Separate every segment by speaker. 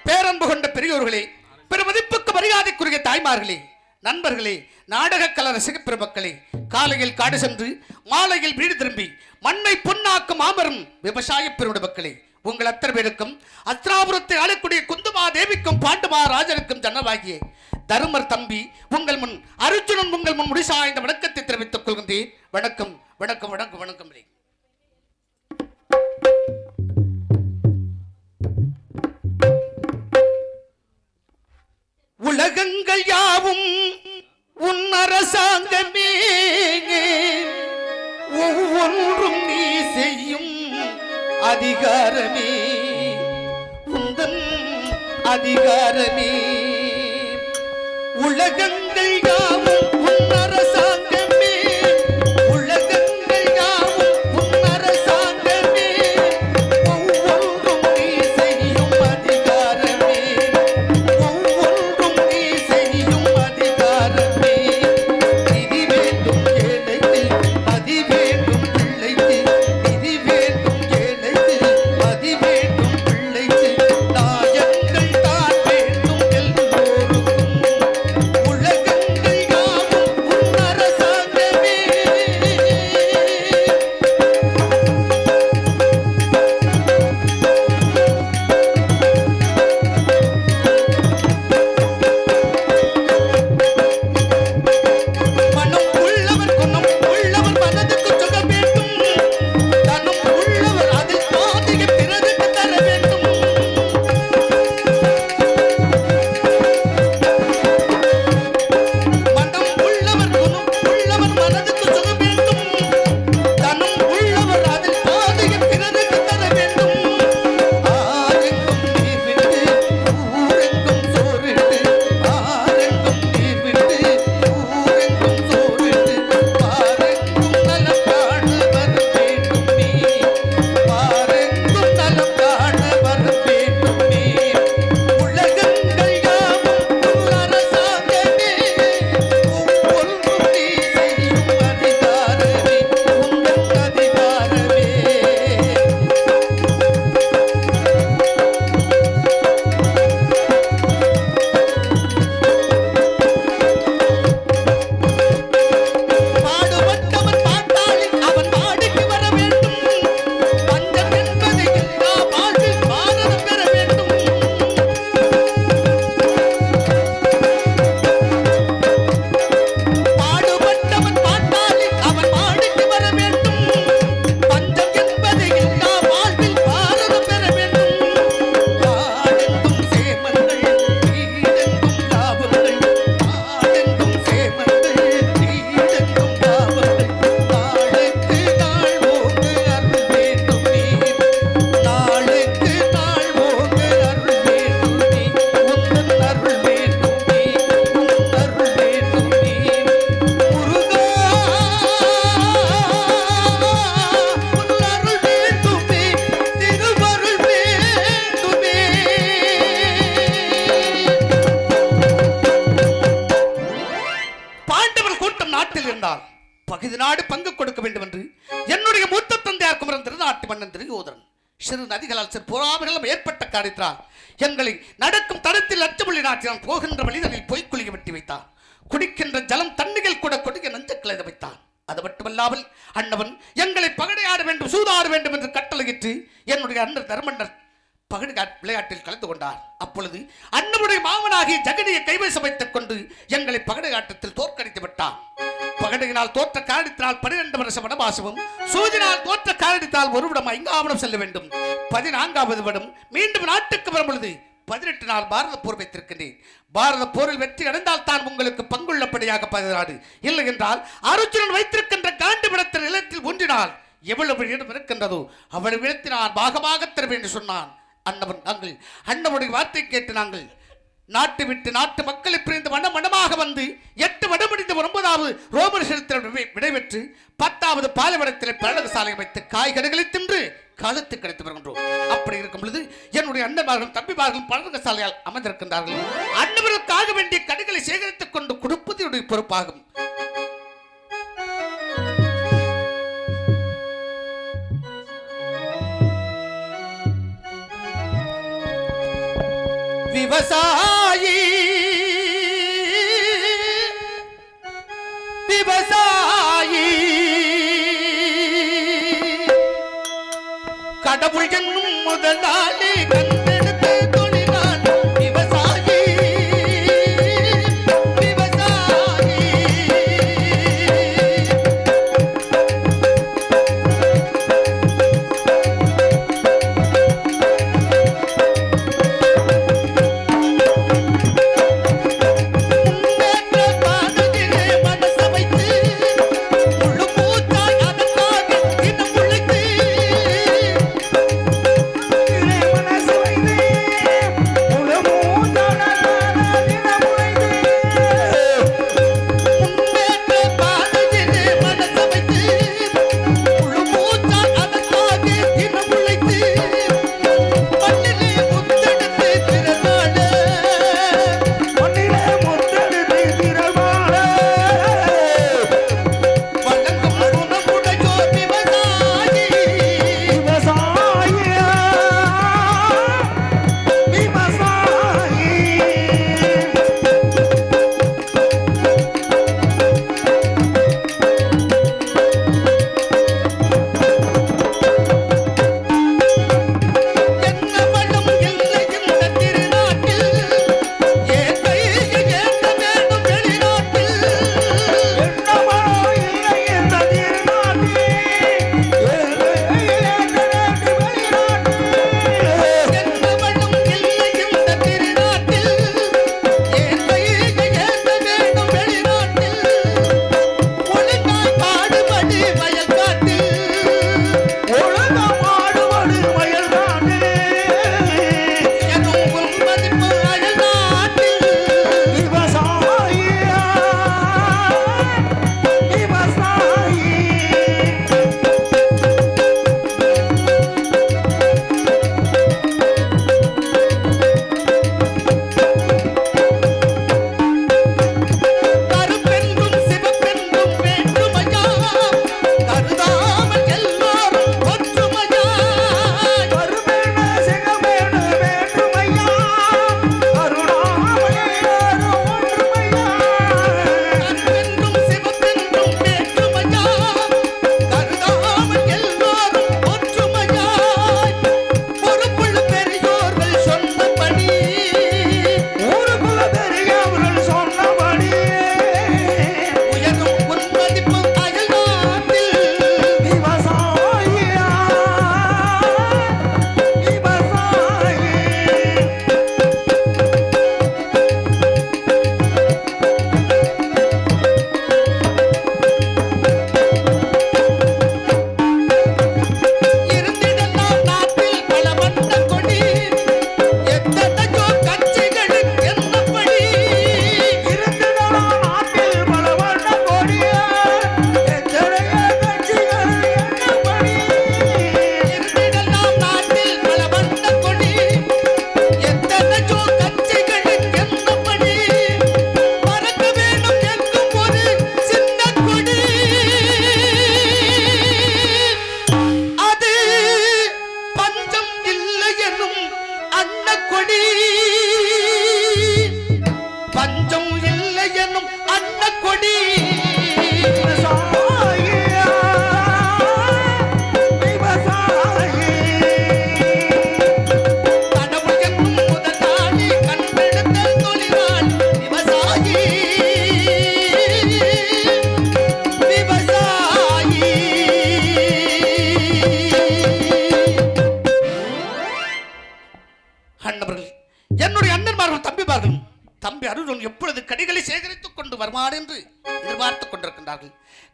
Speaker 1: பேரன்பு கொண்ட பெரியோர்களே, பெருமதிப்புக்கு மரியாதைக்குரிய தாய்மார்களே, நண்பர்களே, நாடக கல ரசிக பெருமக்களே, காலையில் காடு சென்று மாலையில் வீடு திரும்பி மண்ணை பொன்னாக்கும் மாபெரும் விவசாய பெருமக்களே, உங்கள் அத்தனை பேருக்கும் அஸ்திராபுரத்தை ஆளக்கூடிய குந்துமா தேவிக்கும் பாண்டுமா ராஜனுக்கும் ஜன்னவாகிய தருமர் தம்பி உங்கள் முன் அர்ஜுனன் உங்கள் முன் முடிசாய்ந்த வணக்கத்தை தெரிவித்துக் கொள்கின்றேன். வணக்கம் வணக்கம் வணக்கம் வணக்கம். உலகங்கள் யாவும் உன் அரசாங்கமே, ஒவ்வொன்றும் நீ செய்யும் அதிகாரமே, உந்தன் அதிகாரமே. உலகங்கள் யாவும் உன் அரசாங்கமே, உலகங்கள் யாவும் உன் அரசாங்கமே, ஒவ்வொன்றும் நீ செய்யும் அதிகாரமே, ஒவ்வொன்றும் நீ செய்யும் அதிகாரமே. நிதி வேண்டும் ஏழைக்கு, மதி வேண்டும் பிள்ளைக்கு, நிதி வேண்டும் ஏழைக்கு, மதி வேண்டும் பிள்ளைக்கு, நாயங்கள் தான் வேண்டும் எல்லோருக்கும். உலகங்கள் யாவும் உன் அரசாங்கமே. மனம் உள்ளவர் குணம் உள்ளவர் மனதுக்கு சுகம் வேண்டும், தனம் உள்ளவர் அதில் பாதியை பிறருக்கு தர வேண்டும். மனம் உள்ளவர் குணம் உள்ளவர் மனதுக்கு சுகம் வேண்டும், தனம் உள்ளவர் அதில் பாதியை பிறருக்கு தர வேண்டும். ஆரெங்கும் நீர் விட்டு ஊரெங்கும் சோறிட்டு, ஆரெங்கும் நீர் விட்டு ஊரெங்கும் சோறிட்டு, பாரெங்கும் நலம் காண வர வேண்டும் நீ, பாரெங்கும் நலம் காண வர வேண்டும் நீ. உலகங்கள் யாவும் உன் அரசாங்கமே, ஒவ்வொன்றும் நீ செய்யும் அதிகாரமே, உந்தன் அதிகாரமே. பாடுபட்டவன் பாட்டாளி அவன் பாடிக்கு வர வேண்டும், பஞ்சம் என்பது எல்லா வாழ்வில் பாரதம் பெற வேண்டும். பாடுபட்டவன் பாட்டாளி அவன் பாடிக்கு வர வேண்டும், பஞ்சம் என்பது எல்லா வாழ்வில் பாரதம் பெற வேண்டும். நாடெங்கும் சேமங்கள் வீடெங்கும் லாபங்கள், நாடெங்கும் சேமங்கள் வீடெங்கும் லாபங்கள், நாளுக்கு நாள் ஓங்கு அருள் வேண்டும் நீ, நாளுக்கு நாள் ஓங்கு அருள் வேண்டும் நீ, உந்தன் அருள் வேண்டும் நீ, உன் அருள் வேண்டும் நீ. முருகா உன் அருள் வேண்டுமே, திருவருள் வேண்டுமே. பாண்டவர் கூட்டம் நாட்டில் இருந்தால் பகுதி நாடு பங்கு கொடுக்க வேண்டும் என்று என்னுடைய மூத்த தந்தையார் குமரன் திருநாட்டு மன்னன் துரியோதனன் சிறு நதிகளால் சிறு போராமைகளும் ஏற்பட்ட காரியத்தினால் எங்களை நடக்கும் தடத்தில் அச்சமொழி நாட்டினால் போகின்ற வழிகளில் பொய்க்குழிய வெட்டி வைத்தார். குடிக்கின்ற ஜலம் தண்ணிகள் கூட கொடிய நஞ்சக்களை வைத்தான். அது மட்டுமல்லாமல் அன்னவன் எங்களை பகடையாட வேண்டும் சூதாட வேண்டும் என்று கட்டளையிட்டு என்னுடைய அண்ணன் தர்மண்ணர் பகடி விளையாட்டில் கலந்து கொண்டார். அப்பொழுது அண்ணனுடைய மாமனாகிய ஜெகனியை கைவசம் வைத்துக் கொண்டு எங்களை பகடை ஆட்டத்தில் தோற்கடித்து விட்டார். பகடையினால் தோற்ற காரணத்தினால் 12 வருஷம் வனவாசமும், சூதினால் தோற்ற காரணத்தினால் ஒரு விடம் 5ஆம் செல்ல வேண்டும். 14வது விடம் மீண்டும் நாட்டுக்கு வரும் பொழுது 18 நாள் பாரத போர் வைத்திருக்கின்றேன். பாரத போரில் வெற்றி அடைந்தால் தான் உங்களுக்கு பங்குள்ளபடியாக 16, இல்லை என்றால் அர்ஜுனன் வைத்திருக்கின்ற காண்டு விடத்தின் நிலத்தில் ஒன்றினால் எவ்வளவு இடம் இருக்கின்றதோ அவ்வளவு இடத்தில் நான் பாகமாக தருவேன் என்று சொன்னான். அண்ணவன் நாங்கள் அண்ணனுடைய வார்த்தை கேட்டு நாங்கள் நாட்டு விட்டு நாட்டு மக்களை பிரிந்து வனமாக வந்து 8 வடம் முடிந்த 9வது ரோமர் செலுத்த விடைபெற்று 10வது பாலைவனத்தில் பழகு சாலை வைத்து காய்கறிகளை தின்று காலத்து கிடைத்து வருகின்றோம். அப்படி இருக்கும் பொழுது என்னுடைய அண்ணன்மார்களும் தம்பிமார்களும் பழகு சாலையால் அமர்ந்திருக்கின்றார்கள். அண்ணவர்களுக்காக வேண்டிய கடைகளை சேகரித்துக் கொண்டு கொடுப்பது என்னுடைய பொறுப்பாகும். விவசாயி விவசாயி கடவுள் என்னும் முதலாளி கண்டெடுத்து தொழிலான் விவசாயி விவசாயி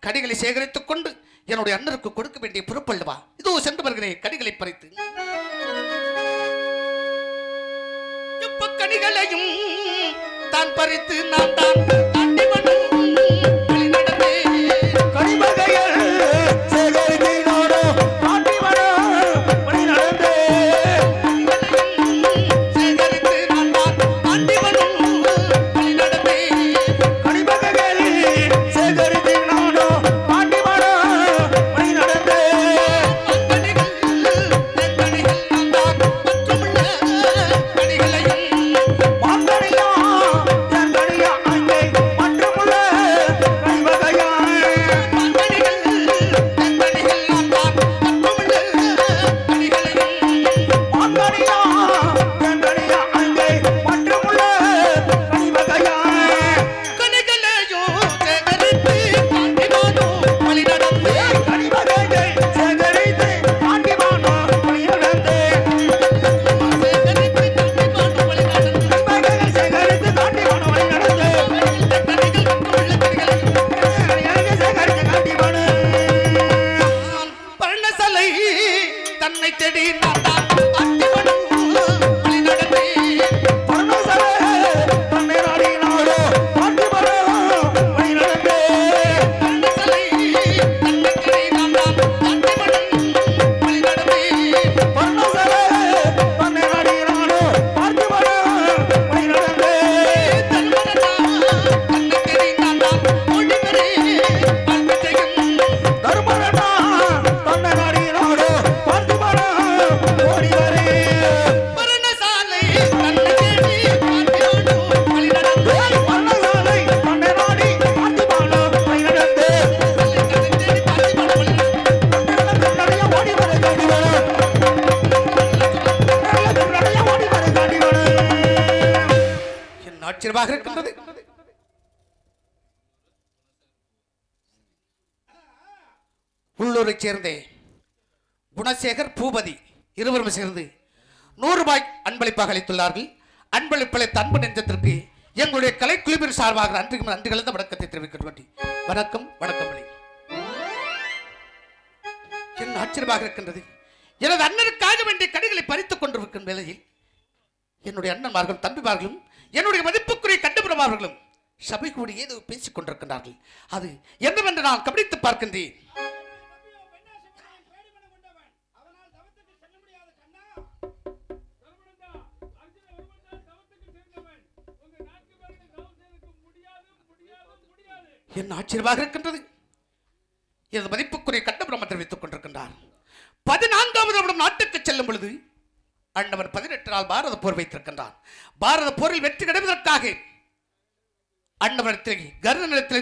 Speaker 2: கடிகளை சேகரித்துக் கொண்டு என்னுடைய அண்ணருக்கு கொடுக்க வேண்டிய பொறுப்பல்லவா. இதோ சென்று வருகிறேன் கடிகளை பறித்து. இப்ப கடிகளையும் தான் பறித்து நான் தான்
Speaker 1: என்ன ஆச்சரியமாக இருக்கின்றது. உள்ளூரை சேர்ந்த குணசேகர் பூபதி இருவரும் சேர்ந்து 100 ரூபாய் அன்பளிப்பாக அளித்துள்ளார்கள். அன்பளிப்பளித்த அன்பு நெஞ்சத்திற்கு எங்களுடைய கலைக்குழுவின் சார்பாக நன்றி கலந்த வணக்கத்தை தெரிவிக்க வணக்கம் வணக்கம். என்ன ஆச்சரியமாக இருக்கின்றது. எனது அண்ணனுக்காக வேண்டிய கடைகளை பறித்துக் கொண்டிருக்கும் வேளையில் என்னுடைய அண்ணன்மார்களும் தம்பிமார்களும் என்னுடைய மதிப்புக்குரிய கண்டுபிரமார்களும் சபை கூடி ஏதோ பேசிக் கொண்டிருக்கின்றார்கள். அது என்னவென்று நான் கவனித்து பார்க்கின்றேன். என்ன ஆச்சரியமாக இருக்கின்றது. எனது மதிப்புக்குரிய கண்டபிரம தெரிவித்துக் கொண்டிருக்கின்றார். 14வது வருடம் நாட்டுக்கு செல்லும் பொழுது அண்ணவன் 18 நாள் பாரத போர் வைத்திருக்கின்றான். பாரத போரில் வெற்றி கிடைப்பதற்காக அண்ணவனத்திலே கர்ணனிடத்திலே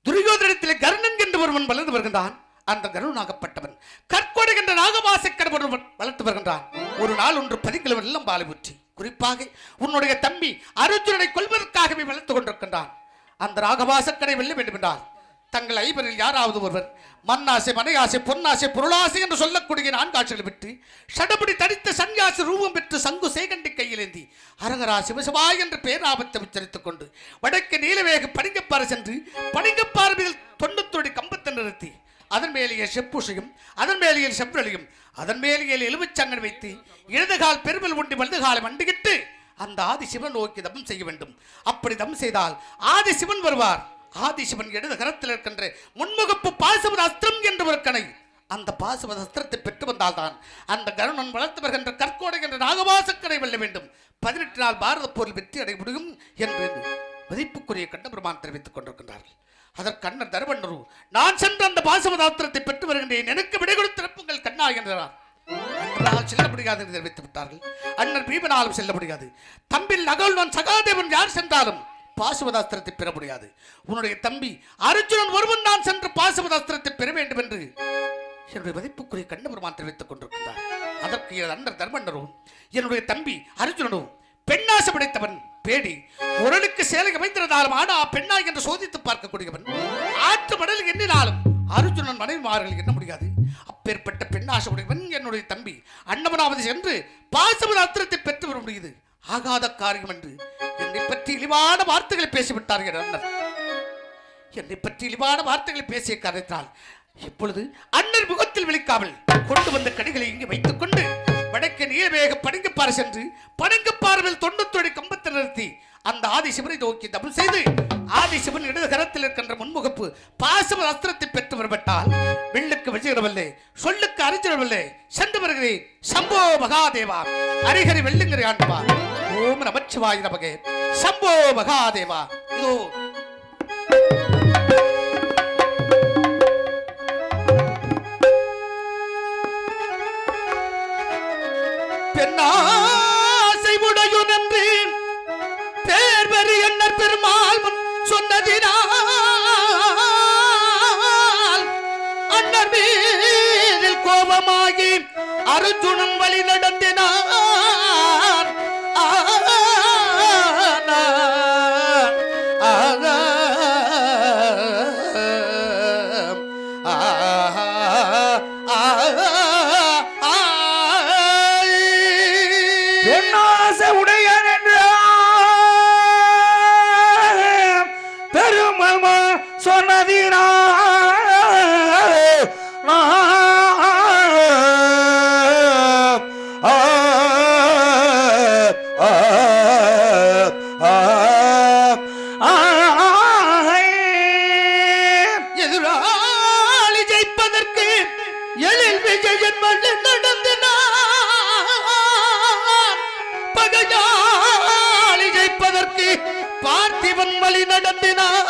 Speaker 1: துரியோதனத்திலே கர்ணன் என்று ஒருவன் வளர்ந்து வருகின்றான். அந்த கருணாகப்பட்டவன் கற்கொடை என்ற நாகவாசக்கடை ஒருவன் வளர்த்து வருகின்றான். ஒரு நாள் ஒன்று 10 கிலோ வெள்ளம் பாலை ஊற்றி குறிப்பாக உன்னுடைய தம்பி அர்ஜுனனை கொல்வதற்காகவே வளர்த்து கொண்டிருக்கின்றான். அந்த ராகவாசக்கடை வெல்ல வேண்டும் என்றால் தங்கள் ஐவரில் யாராவது ஒருவர் மண்ணாசை மனையாசை பொன்னாசை பொருளாசை என்று சொல்லக்கூடிய 4 ஆட்சிகளை விட்டு சடபடி தடித்த சன்னியாசி ரூபம் பெற்று சங்கு சேகண்டி கையிலேந்தி அரகரா சிவசிவாய் என்று பேராபத்தை உச்சரித்துக் கொண்டு வடக்கு நீலவேக பணிங்கப்பாறை சென்று பணிங்கப்பாறையில் 90 கம்பத்தை நிறுத்தி அதன் மேலேயே செப்புஷையும் அதன் மேலேயே செவ்வழியும் அதன் மேலேயே எலுமிச்சங்கன் வைத்து இடதுகால் பெருமல் உண்டி வலதுகாலை மண்டிக்கிட்டு அந்த ஆதிசிவன் நோக்கி தபம் செய்ய வேண்டும். அப்படி தபம் செய்தால் ஆதிசிவன் வருவார். ஆதிசிவன் இடது கரத்தில் இருக்கின்ற முன்முகப்பு பாசுபத அஸ்திரம் என்ற ஒரு கணை, அந்த பாசுபத அஸ்திரத்தை பெற்று வந்தால்தான் அந்த கருணன் வளர்த்து வருகின்ற கற்கோடை என்ற நாகவாசக்கடை வெல்ல வேண்டும். 18 நாள் பாரத போரில் வெற்றி அடைய முடியும் என்று மதிப்புக்குரிய கண்டபெருமான் தெரிவித்துக் கொண்டிருக்கின்றார்கள். அதற்கு அண்ணன் தர்மண்ணரு நான் சென்று அந்த பாசுபத அஸ்திரத்தை பெற்று வருகின்றேன், எனக்கு விடை கொடுத்திருப்புங்கள் கண்ணா என்றார். அண்ணனால் செல்ல முடியாது என்று தெரிவித்து விட்டார்கள். அண்ணன் பீமனாலும் செல்ல முடியாது. தம்பில் நகல்வன் சகாதேவன் யார் சென்றாலும் பாசுபதாஸ்திரத்தை பெற முடியாது. உன்னுடைய தம்பி அர்ஜுனன் ஒருவன் தான் சென்று பாசுபதாஸ்திரத்தை பெற வேண்டும் என்று என்னுடைய மதிப்புக்குரிய கண்ணபெருமான் தெரிவித்துக் கொண்டிருக்கிறார். அதற்கு எனது அண்ணன் தர்மண்ணரும் என்னுடைய தம்பி அர்ஜுனனும் பெண்ணாசை படைத்தவன் பேடி உரலுக்கு சேலை அமைந்திருந்தாலும் ஆனா பெண்ணா என்று சோதித்து பார்க்கக்கூடியவன் ஆற்று மடல் எண்ணினாலும் அர்ஜுனன் மனைவிமார்கள் எண்ண முடியாது. அப்பேற்பட்ட பெண்ணாசை உடையவன் என்னுடைய தம்பி அண்ணவனாவது சென்று பாசுபத அஸ்திரத்தை பெற்று வர முடியுது. ஆகாத காரியம் என்று என்னை பற்றி இழிவான வார்த்தைகளை பேசிவிட்டார்கள். அண்ணன் என்னை பற்றி இழிவான வார்த்தைகளை பேசிய காரணத்தால் இப்பொழுது அண்ணன் முகத்தில் விழிக்காமல் கொண்டு வந்த கடிகளை இங்கு வைத்துக் கொண்டு வடக்கு நீலவேக பணிங்கப்பாறை சென்று பணிங்கப்பாறையில் 90 கம்பத்தை நிறுத்தி அந்த ஆதிசிவனை நோக்கி தபம் செய்து ஆதிசிவன் இடது கரத்தில் இருக்கின்ற முன்முகப்பு பாசுபத அஸ்திரத்தை பெற்று வரப்பட்டால் வெள்ளுக்கு விஜயரவல்லே சொல்லுக்கு அறிஞரவல்லே சென்று வருகிறேன். சம்போ மகாதேவா ஹரிஹரி வெள்ளுங்கிற ஆண்டவா ஓம் நமச்சிவாய நமகே சம்போ மகாதேவா. இதோ பெண்ணாசை உடையும் என்று பேர்வரி எண்ணற் பெருமாள் முன் சொன்னதினால் அண்ணர் மீதில் கோபமாகி அர்ஜுனன் வழி நடந்தினார். எதிராளி ஜெயிப்பதற்கு எழில் விஜயன் வழி நடந்தினார். பகையாளி ஜெயிப்பதற்கு பார்த்திபன் வழி நடந்தினார்.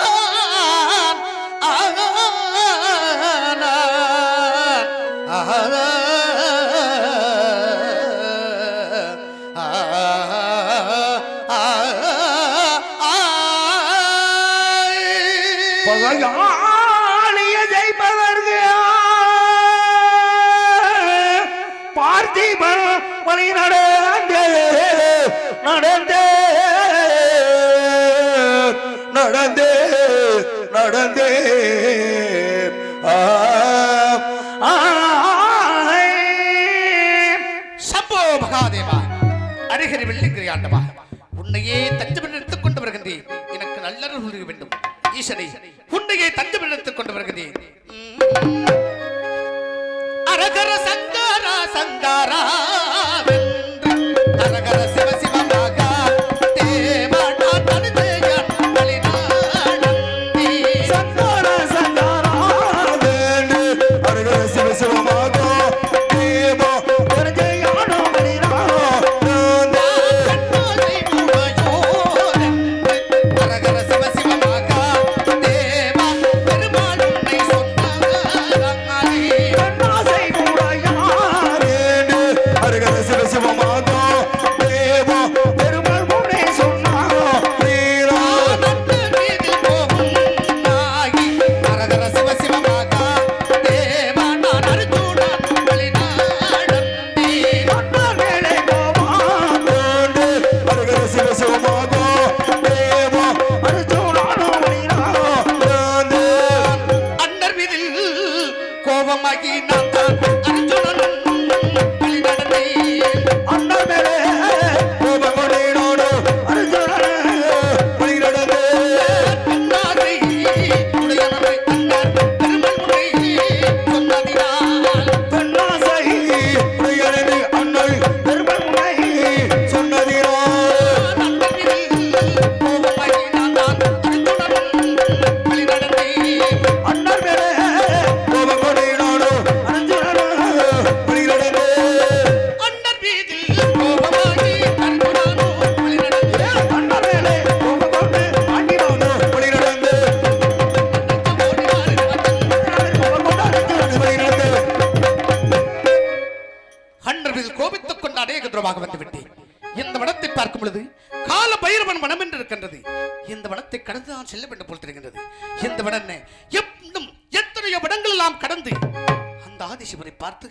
Speaker 2: பகையாளிய ஜெயிப்பதற்கு பார்த்திபன் வழி நடந்தே
Speaker 3: நடந்தே நடந்தே
Speaker 1: சம்போ மகாதேவா, அருகரி வெள்ளிங்கிரி ஆண்டவா, உன்னையே தஞ்சம் எடுத்துக் கொண்டு வருகின்றேன். எனக்கு நல்லருள் புரிய வேண்டும். ஈசனை உன்னையே தஞ்சம் எடுத்துக் கொண்டு வருகின்றேன். அரகர சங்காரா சங்காரா அரகர சிவ சிவமாக தேவா நான் தனிதேயன் வழிநாடந்தி
Speaker 3: சங்கார சங்காரா வேண்டு அரகர சிவ சிவமாக தேவா பரஜயானோ வழிநாடந்தி
Speaker 1: கண்ணோலை முகையோரென்று அரகர சிவ சிவமாக தேவா பெருமாள் உன்னை சொன்னாரே
Speaker 3: கண்ணாசை கூடையாரேண்டு அரகர சிவ சிவமாக தேவா பெருமாள் முன்னே சொன்னார் நீரா அண்ணா மேலே கோவாண்டு அரகர சிவ சிவமாக தேவா அர்ஜுனானோ வழிநாடந்தி
Speaker 1: கோபமாகி நான் தான் அர்ஜுனனும் வழிநடந்தேன்.
Speaker 3: அண்ணா மேலே கோபங்கொண்டேனோடு அர்ஜுனனே வழிநடந்தே
Speaker 1: அண்ணாதை உடையவனை அண்ணன் பெருமாள் முறை சொன்னதினால்
Speaker 3: பெண்ணாசை உடையனது அண்ணல் பெருமாள் முனை சொன்னதினால்
Speaker 1: கோபமாகி நான் தான் அர்ஜுனனும் வழிநடந்தேன்.
Speaker 3: அண்ணன் மேலே கோபங்கொண்டேனோடு அர்ஜுனனே வழிநடந்தே
Speaker 1: அண்ணன் மீதில் கோபமாகி அர்ஜுனனும் வழிநடந்தேன்.
Speaker 3: அண்ணன் மேலே கோபங்கொண்டு ஆண்டினோடு வழிநடந்தே கோபங்கொண்டு அர்ஜுனனே வழிநடந்தே
Speaker 1: அன்றவில் கோபித்துக் கொண்டு அநேக தூரமாக வந்துவிட்டேன். இந்த வனத்தை பார்க்கும் பொழுது கால பைரவன் வனம் என்று இருக்கின்றது. இந்த வனத்தை கடந்து நான் செல்ல வேண்டும் போல் தெரிகின்றது. இந்த வனம் இன்னும் எத்தனையோ வனங்கள் எல்லாம் கடந்து அந்த ஆதிசிவனை பார்த்து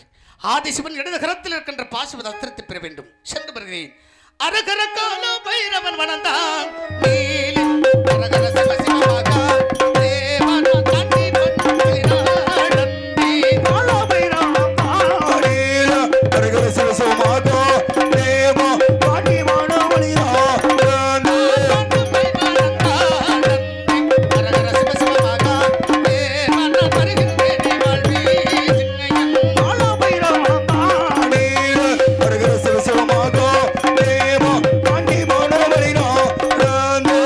Speaker 1: ஆதிசிவன் இடது கரத்தில் இருக்கின்ற பாசுவத அஸ்திரத்தை பெற வேண்டும். சென்று வருகிறேன். அரகர கால பைரவன் வனந்தான் நீலி அரகர சிவ சிவமாக தேவனா தாண்டி நடந்தி
Speaker 3: ஆடீல அரகர சிவ சிவமாக தேவா பாண்டிவான வழிநாடந்தே ஆடீல அரகர சிவ சிவமாக தேவா பாண்டிவான வழிநாடந்தே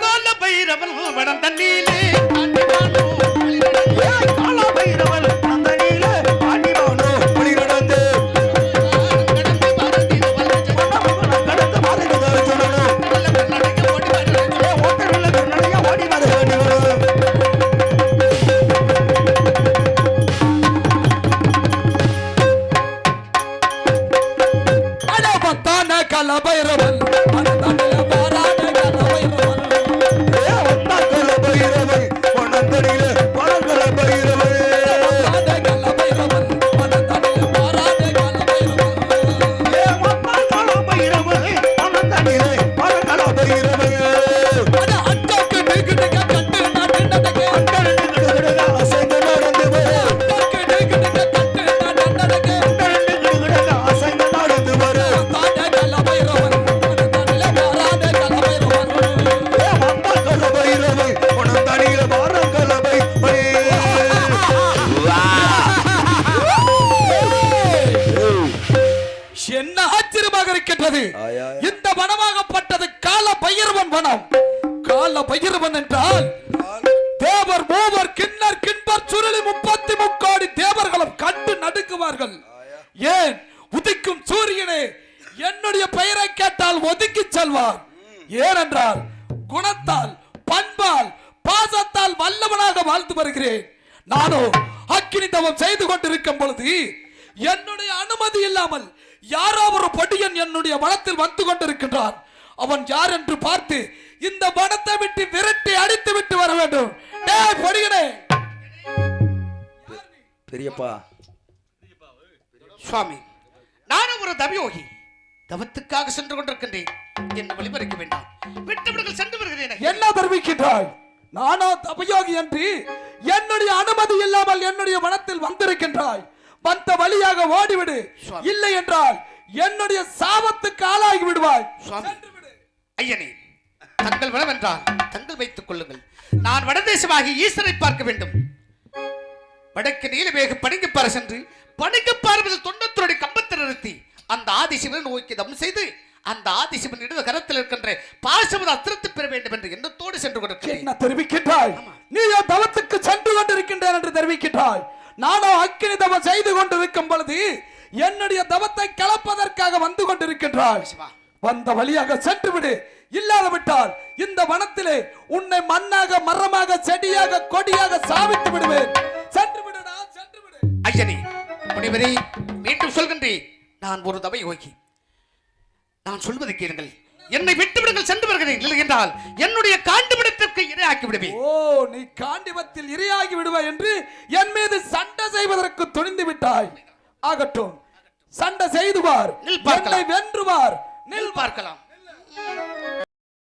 Speaker 3: கால பைரவன் நந்தனில பாண்டிவான வழிநடந்தே கடந்து மாறுகிறார் சொல்லணும் ஓட்டர்ல கர்நாடகா ஓடி மாறுகிறார்
Speaker 4: அடபத்தான கலபைரவன் மனதனில பாராட கலபைரவன்
Speaker 3: ஒன்னாக்கல பைரவை பொன்னந்தனில பழங்கல பைரவை
Speaker 4: பாராட கலபைரவன் மனதனில பாராட கலபைரவன்
Speaker 3: ஒன்னாக்கல பைரவை பொன்னந்தனில பழங்கல பைரவை
Speaker 4: அட அட்டக்கு நிகுடுக கட்டு நடந்தடகே
Speaker 3: அண்டரண்டு கிடுகிடுக அசைந்து நடந்து வர
Speaker 4: அட்டக்கு நிகுடுக கட்டு நடந்தடகே
Speaker 3: அண்டரண்டு கிடுகிடுக அசைந்து நடந்து வர
Speaker 4: பாராட கலபைரவன் மனதனில பாராட கலபைரவன்
Speaker 3: ஒன்னாக்கல பைரவை பொன்னந்தனில பழங்கல பைரவை
Speaker 4: என்ன ஆச்சரியமாக இருக்கின்றது. இந்த வனமாகப்பட்டது கால பைரவன் வனம். கால பைரவன் என்றால் தேவர் மூவர் கிண்ணர் கிண்பர் சுருளி 33 தேவர்களும் கண்டு நடுங்குவார்கள். ஏன் உதிக்கும் சூரியனே என்னுடைய பெயரை கேட்டால் ஒதுக்கி செல்வார். ஏனென்றால் குணத்தால் பண்பால் பாசத்தால் வல்லவனாக வாழ்ந்து வருகிறேன். நானும் அக்கினி தவம் செய்து கொண்டிருக்கும் பொழுது என்னுடைய அனுமதி இல்லாமல் யாரோ ஒரு படியன் என்னுடைய வனத்தில் வந்து கொண்டிருக்கின்றான். அவன் யார் என்று பார்த்து இந்த வனத்தை விட்டு விரட்டி அடித்து விட்டு வர வேண்டும். டேய் படியனே,
Speaker 3: பெரியப்பா
Speaker 1: சுவாமி, நானும் ஒரு தவயோகி. தவத்துக்காக சென்று கொண்டிருக்கின்றேன். என்ன வழிமறிக்க வேண்டாம். விட்டவர்கள் சென்று வருகிறேன். எனக்கு
Speaker 4: என்ன தெரிவிக்கின்றாய்? நானோ தபயோகி என்று என்னுடைய அனுமதி இல்லாமல் என்னுடைய வனத்தில் வந்திருக்கின்றாய். வந்த வழியாக ஓடிவிடு,
Speaker 1: சுவாமி.
Speaker 4: இல்லை என்றால் என்னுடைய சாபத்துக்கு ஆளாகி விடுவாய்.
Speaker 1: சுவாமி.
Speaker 4: சென்று விடு.
Speaker 1: ஐயனே, தங்கள் வனம் என்றால் தங்கள் வைத்துக் கொள்ளுங்கள். நான் வடதேசமாகி ஈஸ்வரை பார்க்க வேண்டும். வடக்கு நீலமேக பணிக்குப்பாறை சென்று பணிக்குப்பாறையில் தொண்டத்தருடைய கம்பத்தை நிறுத்தி அந்த ஆதிசிவனை நோக்கி தம் செய்து அந்த ஆதிசிவன் இடது கரத்தில் இருக்கின்ற பாசமத அத்திரத்தை பெற வேண்டும் என்று எண்ணத்தோடு சென்று கொடுக்கிறேன்.
Speaker 4: என்ன தெரிவிக்கின்றாய்? நீயோ தவத்துக்கு சென்று கொண்டிருக்கின்றேன் என்று தெரிவிக்கின்றாய். நானோ அக்கினி தவம் செய்து கொண்டிருக்கும் பொழுது என்னுடைய தவத்தை கலப்பதற்காக வந்து கொண்டிருக்கின்றாய். வந்த வழியாக சென்று விடு, இல்லாத விட்டால் இந்த வனத்திலே உன்னை மண்ணாக மரமாக செடியாக கொடியாக சாவித்து விடுவேன். சென்று விடுடா, சென்று விடு.
Speaker 1: ஐயனே, முனிவரே, மீண்டும் சொல்கின்றேன். நான் ஒரு தவை யோகி. நான் சொல்வதை கேளுங்கள். என்னை விட்டு விடுங்கள், சென்று வருகிறேன். இல்லை என்றால் என்னுடைய காண்டிபத்திற்கு இரையாக்கி விடுவேன்.
Speaker 4: ஓ, நீ காண்டிபத்தில் இரையாகி விடுவாய் என்று என் மீது சண்டை செய்வதற்கு துணிந்து விட்டாய். ஆகட்டும், சண்டை செய்துவார்,
Speaker 1: நில் பார்க்கலாம்.
Speaker 4: என்னை வென்றுவார்.
Speaker 1: நில் பார்க்கலாம்.